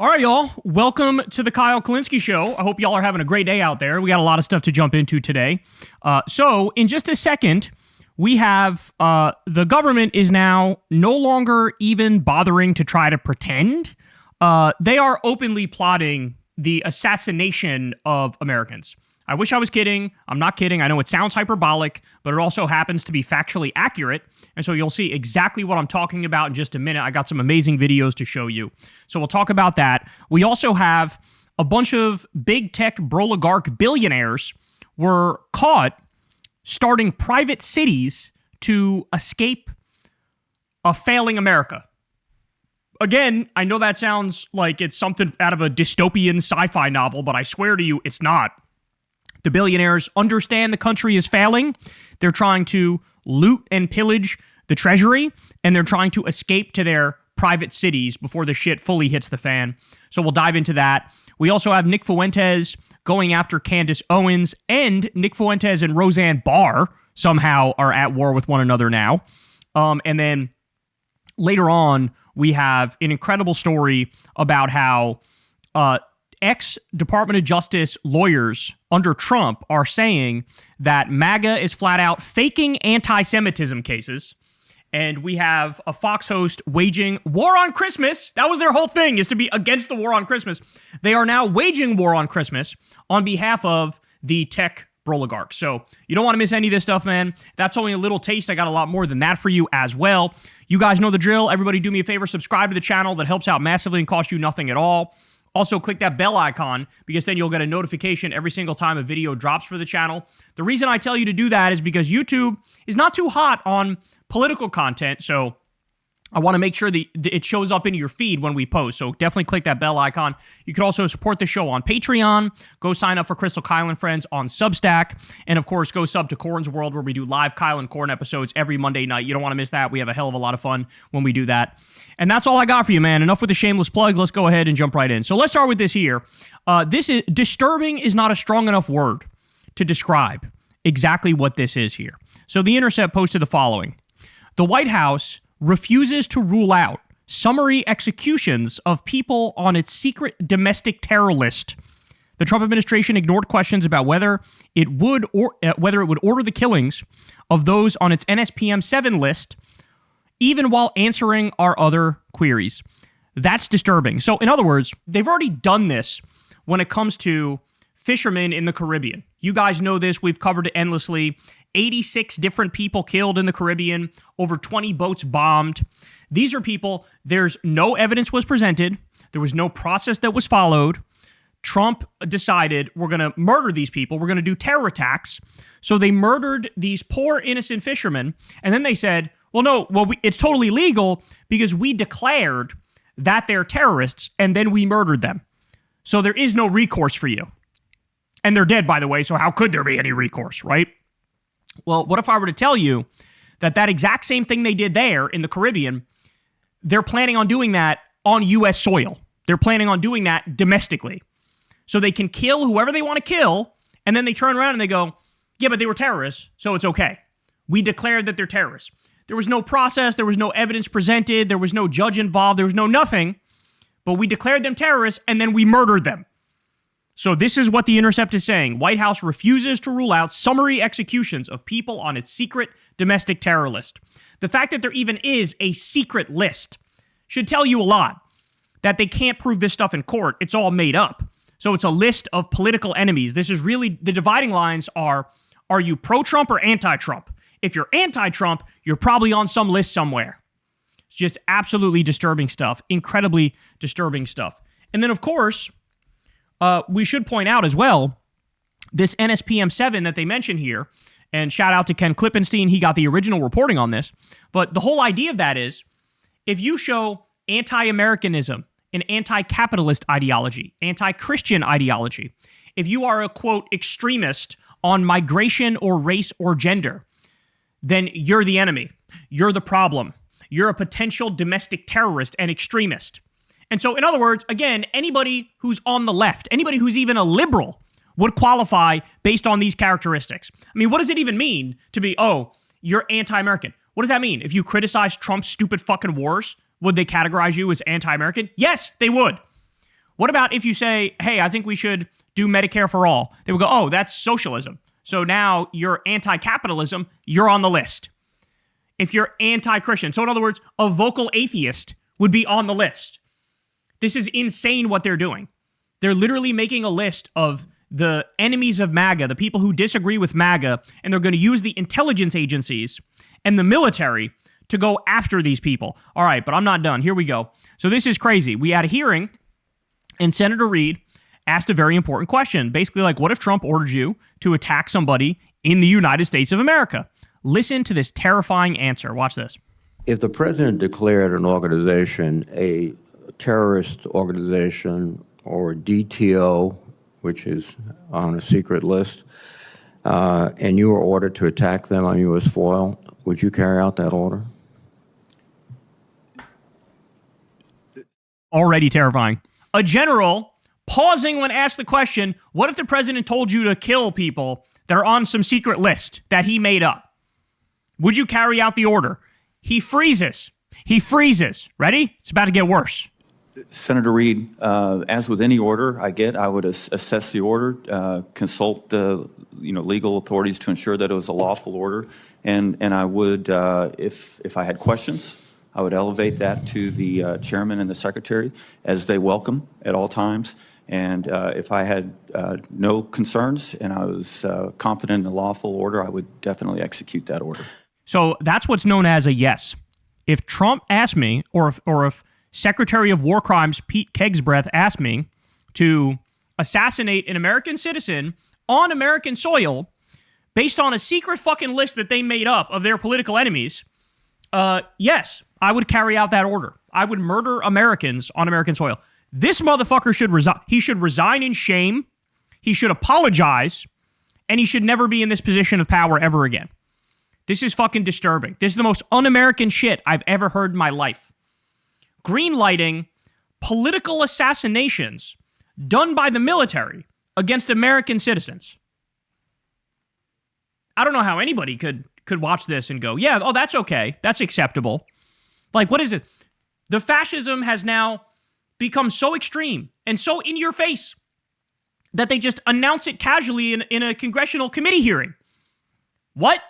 All right, y'all. Welcome to the Kyle Kulinski Show. I hope y'all are having a great day out there. We got a lot of stuff to jump into today. So in just a second, we have the government is now no longer even bothering to try to pretend. They are openly plotting the assassination of Americans. I wish I was kidding. I'm not kidding. I know it sounds hyperbolic, but it also happens to be factually accurate. And so you'll see exactly what I'm talking about in just a minute. I got some amazing videos to show you. So we'll talk about that. We also have a bunch of big tech broligarch billionaires were caught starting private cities to escape a failing America. Again, I know that sounds like it's something out of a dystopian sci-fi novel, but I swear to you, it's not. The billionaires understand the country is failing. They're trying to loot and pillage the treasury, and they're trying to escape to their private cities before the shit fully hits the fan. So we'll dive into that. We also have Nick Fuentes going after Candace Owens, and Nick Fuentes and Roseanne Barr somehow are at war with one another now. And then later on, we have an incredible story about how ex-Department of Justice lawyers under Trump are saying that MAGA is flat out faking anti-Semitism cases. And we have a Fox host waging war on Christmas. That was their whole thing, is to be against the war on Christmas. They are now waging war on Christmas on behalf of the tech broligarchs. So you don't want to miss any of this stuff, man. That's only a little taste. I got a lot more than that for you as well. You guys know the drill. Everybody do me a favor. Subscribe to the channel. That helps out massively and costs you nothing at all. Also, click that bell icon because then you'll get a notification every single time a video drops for the channel. The reason I tell you to do that is because YouTube is not too hot on political content, so I want to make sure that it shows up in your feed when we post. So definitely click that bell icon. You can also support the show on Patreon. Go sign up for Crystal Kyle and Friends on Substack. And of course, go sub to Corn's World, where we do live Kyle and Corn episodes every Monday night. You don't want to miss that. We have a hell of a lot of fun when we do that. And that's all I got for you, man. Enough with the shameless plug. Let's go ahead and jump right in. So let's start with this here. Disturbing is not a strong enough word to describe exactly what this is here. So The Intercept posted the following. The White House refuses to rule out summary executions of people on its secret domestic terror list. The Trump administration ignored questions about whether it would order the killings of those on its NSPM 7 list, even while answering our other queries. That's disturbing. So, in other words, they've already done this when it comes to fishermen in the Caribbean. You guys know this. We've covered it endlessly. 86 different people killed in the Caribbean, over 20 boats bombed. These are people, there's no evidence was presented. There was no process that was followed. Trump decided we're going to murder these people. We're going to do terror attacks. So they murdered these poor innocent fishermen. And then they said, it's totally legal because we declared that they're terrorists and then we murdered them. So there is no recourse for you. And they're dead, by the way, so how could there be any recourse, right? Well, what if I were to tell you that exact same thing they did there in the Caribbean, they're planning on doing that on U.S. soil. They're planning on doing that domestically. So they can kill whoever they want to kill, and then they turn around and they go, yeah, but they were terrorists, so it's okay. We declared that they're terrorists. There was no process. There was no evidence presented. There was no judge involved. There was no nothing. But we declared them terrorists, and then we murdered them. So this is what The Intercept is saying. White House refuses to rule out summary executions of people on its secret domestic terror list. The fact that there even is a secret list should tell you a lot. That they can't prove this stuff in court. It's all made up. So it's a list of political enemies. This is really, the dividing lines are you pro-Trump or anti-Trump? If you're anti-Trump, you're probably on some list somewhere. It's just absolutely disturbing stuff. Incredibly disturbing stuff. And then, of course, we should point out as well, this NSPM 7 that they mention here, and shout out to Ken Klippenstein, he got the original reporting on this, but the whole idea of that is, if you show anti-Americanism, an anti-capitalist ideology, anti-Christian ideology, if you are a, quote, extremist on migration or race or gender, then you're the enemy. You're the problem. You're a potential domestic terrorist and extremist. And so, in other words, again, anybody who's on the left, anybody who's even a liberal would qualify based on these characteristics. I mean, what does it even mean to be, oh, you're anti-American? What does that mean? If you criticize Trump's stupid fucking wars, would they categorize you as anti-American? Yes, they would. What about if you say, hey, I think we should do Medicare for all? They would go, oh, that's socialism. So now you're anti-capitalism, you're on the list. If you're anti-Christian. So in other words, a vocal atheist would be on the list. This is insane what they're doing. They're literally making a list of the enemies of MAGA, the people who disagree with MAGA, and they're going to use the intelligence agencies and the military to go after these people. All right, but I'm not done. Here we go. So this is crazy. We had a hearing, and Senator Reid asked a very important question. Basically, like, what if Trump ordered you to attack somebody in the United States of America? Listen to this terrifying answer. Watch this. If the president declared an organization a terrorist organization or DTO, which is on a secret list, and you were ordered to attack them on U.S. soil, would you carry out that order? Already terrifying. A general pausing when asked the question, what if the president told you to kill people that are on some secret list that he made up? Would you carry out the order? He freezes. He freezes. Ready? It's about to get worse. Senator Reid, as with any order I would assess the order, consult the legal authorities to ensure that it was a lawful order, and I would, if I had questions, I would elevate that to the chairman and the secretary, as they welcome at all times. And if I had no concerns and I was confident in the lawful order, I would definitely execute that order. So that's what's known as a yes. If Trump asked me, or if Secretary of War Crimes Pete Kegsbreath asked me to assassinate an American citizen on American soil based on a secret fucking list that they made up of their political enemies, yes, I would carry out that order. I would murder Americans on American soil. This motherfucker should resign. He should resign in shame. He should apologize. And he should never be in this position of power ever again. This is fucking disturbing. This is the most un-American shit I've ever heard in my life. Greenlighting political assassinations done by the military against American citizens. I don't know how anybody could watch this and go, yeah, oh, that's okay. That's acceptable. Like, what is it? The fascism has now become so extreme and so in your face that they just announce it casually in a congressional committee hearing. What?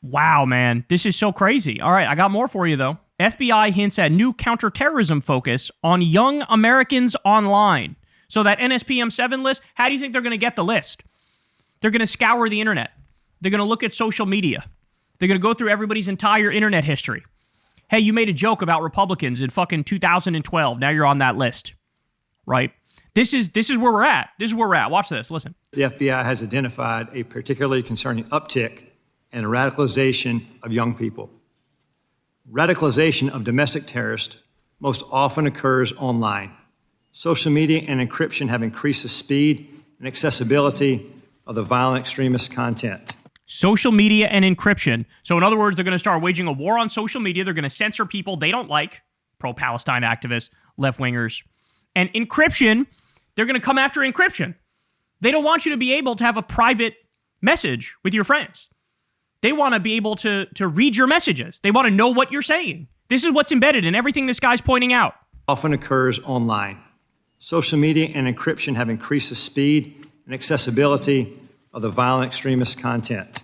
Wow, man. This is so crazy. All right, I got more for you, though. FBI hints at new counterterrorism focus on young Americans online. So that NSPM 7 list, how do you think they're going to get the list? They're going to scour the internet. They're going to look at social media. They're going to go through everybody's entire internet history. Hey, you made a joke about Republicans in fucking 2012. Now you're on that list, right? This is where we're at. This is where we're at. Watch this. Listen. The FBI has identified a particularly concerning uptick in radicalization of young people. Radicalization of domestic terrorists most often occurs online. Social media and encryption have increased the speed and accessibility of the violent extremist content. Social media and encryption. So in other words, they're going to start waging a war on social media. They're going to censor people they don't like, pro-Palestine activists, left-wingers. And encryption, they're going to come after encryption. They don't want you to be able to have a private message with your friends. They want to be able to read your messages. They want to know what you're saying. This is what's embedded in everything this guy's pointing out. Often occurs online. Social media and encryption have increased the speed and accessibility of the violent extremist content.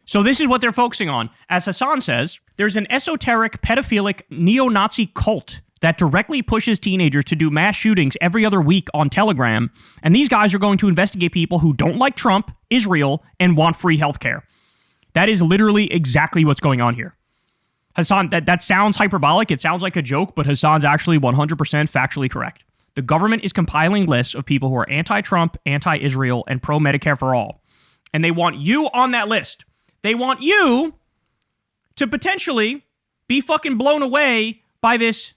So this is what they're focusing on. As Hassan says, there's an esoteric, pedophilic, neo-Nazi cult that directly pushes teenagers to do mass shootings every other week on Telegram. And these guys are going to investigate people who don't like Trump, Israel, and want free healthcare. That is literally exactly what's going on here. Hassan, that sounds hyperbolic. It sounds like a joke, but Hassan's actually 100% factually correct. The government is compiling lists of people who are anti-Trump, anti-Israel, and pro-Medicare for all. And they want you on that list. They want you to potentially be fucking blown away by this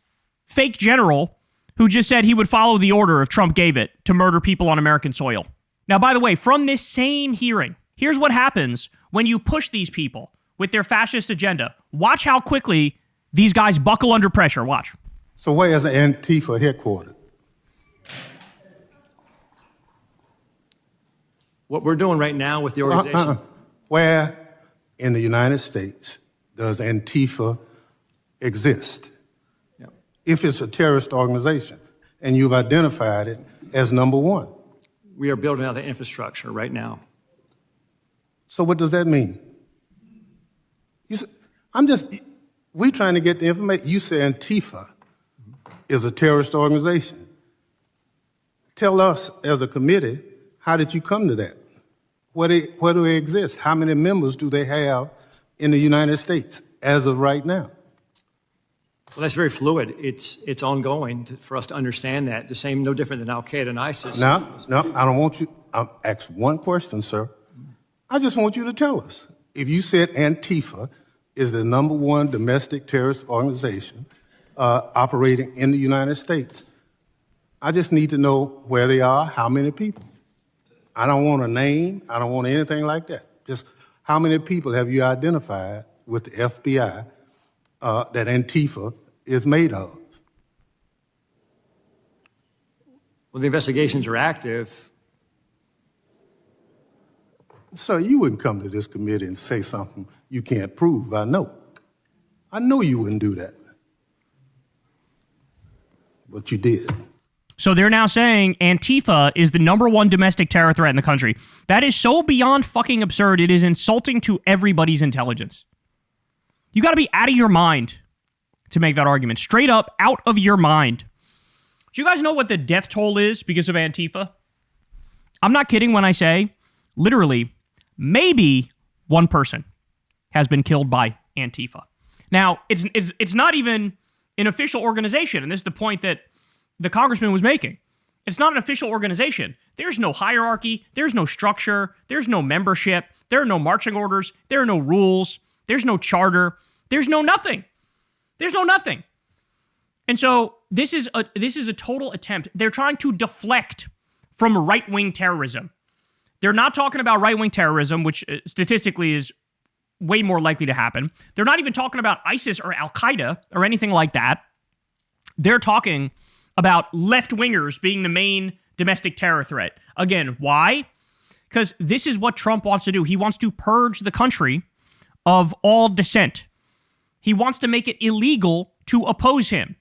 fake general who just said he would follow the order if Trump gave it to murder people on American soil. Now, by the way, from this same hearing, here's what happens when you push these people with their fascist agenda. Watch how quickly these guys buckle under pressure. Watch. So where is Antifa headquartered? What we're doing right now with the organization. Where in the United States does Antifa exist? If it's a terrorist organization. and you've identified it as number one. We are building out the infrastructure right now. So what does that mean? We trying to get the information. You say Antifa is a terrorist organization. Tell us as a committee, how did you come to that? Where do they exist? How many members do they have in the United States as of right now? Well, that's very fluid. It's ongoing for us to understand that. The same, no different than Al-Qaeda and ISIS. No, I don't want you. I'll ask one question, sir. I just want you to tell us. If you said Antifa is the number one domestic terrorist organization operating in the United States, I just need to know where they are, how many people. I don't want a name. I don't want anything like that. Just how many people have you identified with the FBI that Antifa is made of? Well, the investigations are active. Sir, you wouldn't come to this committee and say something you can't prove. I know. I know you wouldn't do that. But you did. So they're now saying Antifa is the number one domestic terror threat in the country. That is so beyond fucking absurd. It is insulting to everybody's intelligence. You got to be out of your mind to make that argument. Straight up out of your mind. Do you guys know what the death toll is because of Antifa? I'm not kidding when I say, literally, maybe one person has been killed by Antifa. Now, it's not even an official organization, and this is the point that the congressman was making. It's not an official organization. There's no hierarchy. There's no structure. There's no membership. There are no marching orders. There are no rules. There's no charter. There's no nothing. There's no nothing. And so this is a total attempt. They're trying to deflect from right-wing terrorism. They're not talking about right-wing terrorism, which statistically is way more likely to happen. They're not even talking about ISIS or Al-Qaeda or anything like that. They're talking about left-wingers being the main domestic terror threat. Again, why? Because this is what Trump wants to do. He wants to purge the country of all dissent. He wants to make it illegal to oppose him.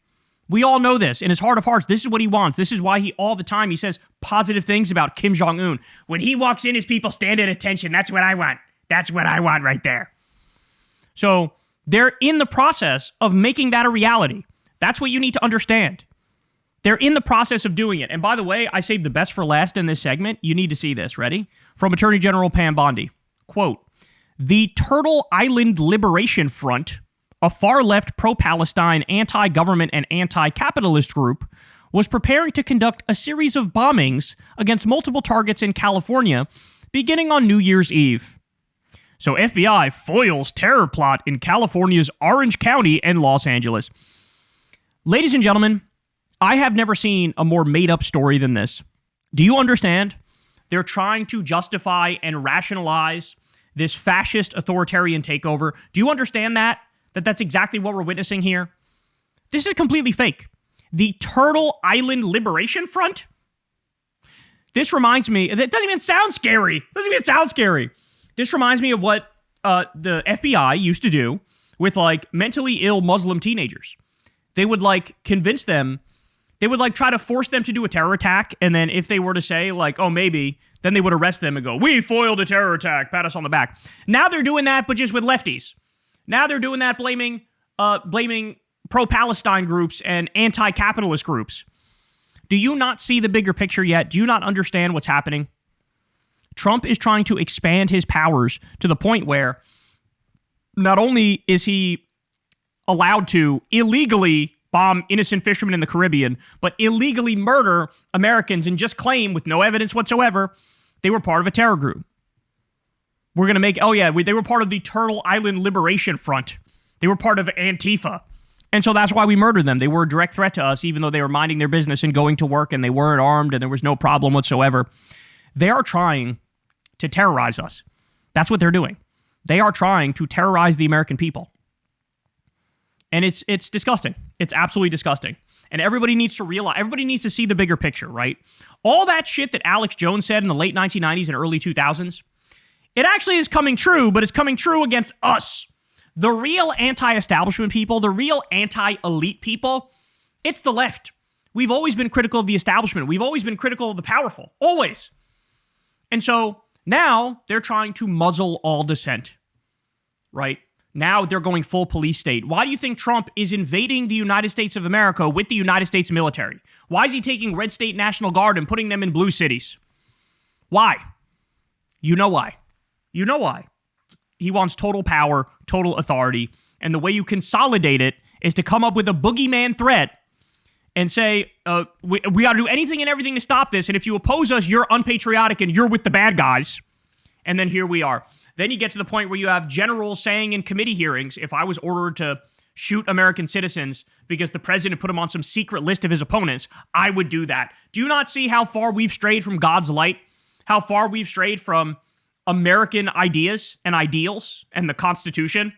We all know this. In his heart of hearts, this is what he wants. This is why he all the time he says positive things about Kim Jong-un. When he walks in, his people stand at attention. That's what I want. That's what I want right there. So they're in the process of making that a reality. That's what you need to understand. They're in the process of doing it. And by the way, I saved the best for last in this segment. You need to see this. Ready? From Attorney General Pam Bondi. Quote, "The Turtle Island Liberation Front, a far-left pro-Palestine, anti-government, and anti-capitalist group, was preparing to conduct a series of bombings against multiple targets in California beginning on New Year's Eve. So FBI foils terror plot in California's Orange County and Los Angeles." Ladies and gentlemen, I have never seen a more made-up story than this. Do you understand? They're trying to justify and rationalize this fascist authoritarian takeover. Do you understand that? That's exactly what we're witnessing here? This is completely fake. The Turtle Island Liberation Front? This reminds me, it doesn't even sound scary. This reminds me of what the FBI used to do with like mentally ill Muslim teenagers. They would like convince them, they would like try to force them to do a terror attack. And then if they were to say like, oh, maybe, then they would arrest them and go, "We foiled a terror attack, pat us on the back." Now they're doing that, but just with lefties. Now they're doing that blaming pro-Palestine groups and anti-capitalist groups. Do you not see the bigger picture yet? Do you not understand what's happening? Trump is trying to expand his powers to the point where not only is he allowed to illegally bomb innocent fishermen in the Caribbean, but illegally murder Americans and just claim with no evidence whatsoever they were part of a terror group. We're going to make, they were part of the Turtle Island Liberation Front. They were part of Antifa. And so that's why we murdered them. They were a direct threat to us, even though they were minding their business and going to work and they weren't armed and there was no problem whatsoever. They are trying to terrorize us. That's what they're doing. They are trying to terrorize the American people. And it's disgusting. It's absolutely disgusting. And everybody needs to realize, everybody needs to see the bigger picture, right? All that shit that Alex Jones said in the late 1990s and early 2000s, it actually is coming true, but it's coming true against us. The real anti-establishment people, the real anti-elite people, it's the left. We've always been critical of the establishment. We've always been critical of the powerful. Always. And so now they're trying to muzzle all dissent, right? Now they're going full police state. Why do you think Trump is invading the United States of America with the United States military? Why is he taking red state National Guard and putting them in blue cities? Why? You know why. You know why. He wants total power, total authority. And the way you consolidate it is to come up with a boogeyman threat and say, we got to do anything and everything to stop this. And if you oppose us, you're unpatriotic and you're with the bad guys. And then here we are. Then you get to the point where you have generals saying in committee hearings, if I was ordered to shoot American citizens because the president put them on some secret list of his opponents, I would do that. Do you not see how far we've strayed from God's light? How far we've strayed from American ideas and ideals and the Constitution?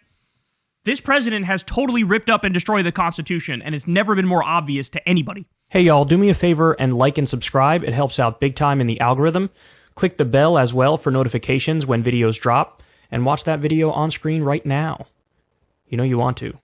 This president has totally ripped up and destroyed the Constitution, and it's never been more obvious to anybody. Hey y'all, do me a favor and like and subscribe. It helps out big time in the algorithm. Click the bell as well for notifications when videos drop, and watch that video on screen right now. You know you want to.